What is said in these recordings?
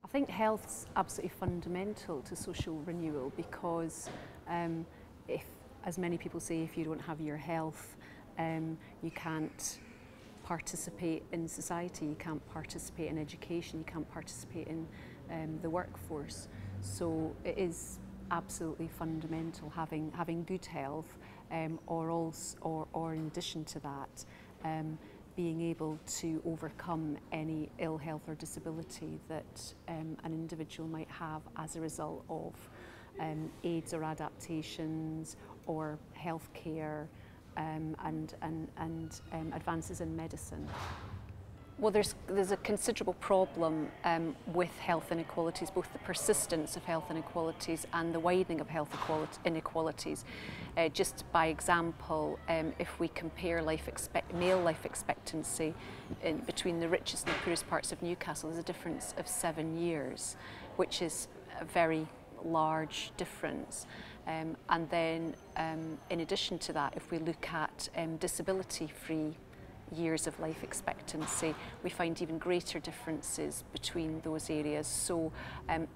I think health's absolutely fundamental to social renewal because if, as many people say, if you don't have your health, you can't participate in society, you can't participate in education, you can't participate in the workforce. So it is absolutely fundamental having good health, or in addition to that, being able to overcome any ill health or disability that an individual might have as a result of aids or adaptations or healthcare and advances in medicine. Well, there's a considerable problem with health inequalities, both the persistence of health inequalities and the widening of health inequalities. Just by example, if we compare male life expectancy between the richest and the poorest parts of Newcastle, there's a difference of 7 years, which is a very large difference. And then, in addition to that, if we look at disability-free years of life expectancy, we find even greater differences between those areas. So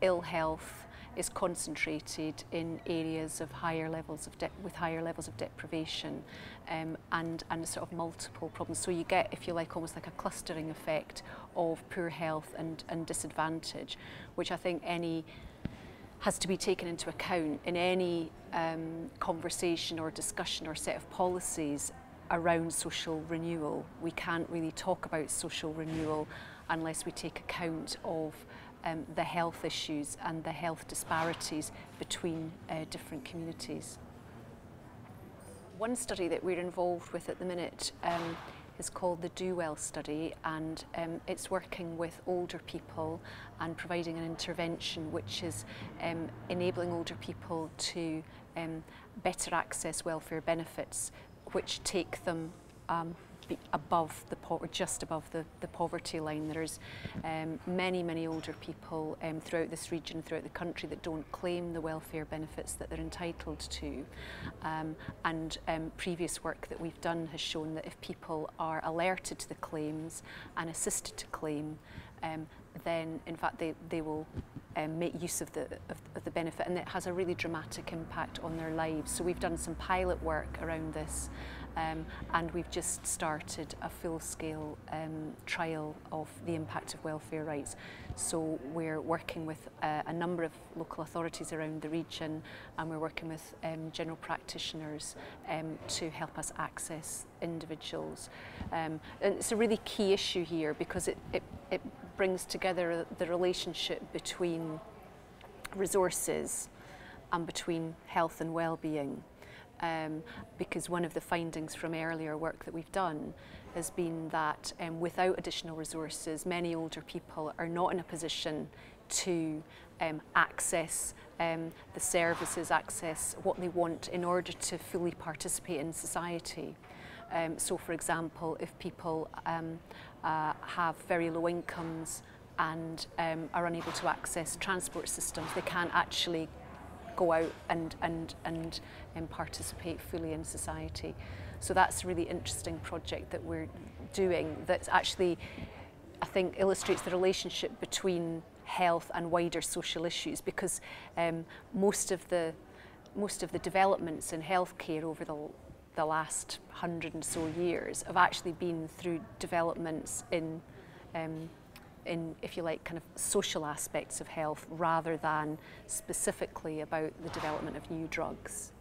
ill health is concentrated in areas of higher levels of with higher levels of deprivation, and sort of multiple problems. So you get, if you like, almost like a clustering effect of poor health and disadvantage, which I think has to be taken into account in any conversation or discussion or set of policies around social renewal. We can't really talk about social renewal unless we take account of the health issues and the health disparities between different communities. One study that we're involved with at the minute is called the Do Well study, and it's working with older people and providing an intervention which is enabling older people to better access welfare benefits which take them above just above the poverty line. There's many older people throughout this region, throughout the country, that don't claim the welfare benefits that they're entitled to. And previous work that we've done has shown that if people are alerted to the claims and assisted to claim, then in fact they will make use of the benefit, and it has a really dramatic impact on their lives. So we've done some pilot work around this, and we've just started a full-scale trial of the impact of welfare rights. So we're working with a number of local authorities around the region, and we're working with general practitioners to help us access individuals. And it's a really key issue here because it brings together the relationship between resources and between health and well-being. Because one of the findings from earlier work that we've done has been that without additional resources, many older people are not in a position to access the services, access what they want in order to fully participate in society. So for example, if people have very low incomes and are unable to access transport systems, they can't actually go out and participate fully in society. So that's a really interesting project that we're doing that actually, I think, illustrates the relationship between health and wider social issues, because most of the developments in healthcare over the last 100 and so years have actually been through developments in, if you like, kind of social aspects of health rather than specifically about the development of new drugs.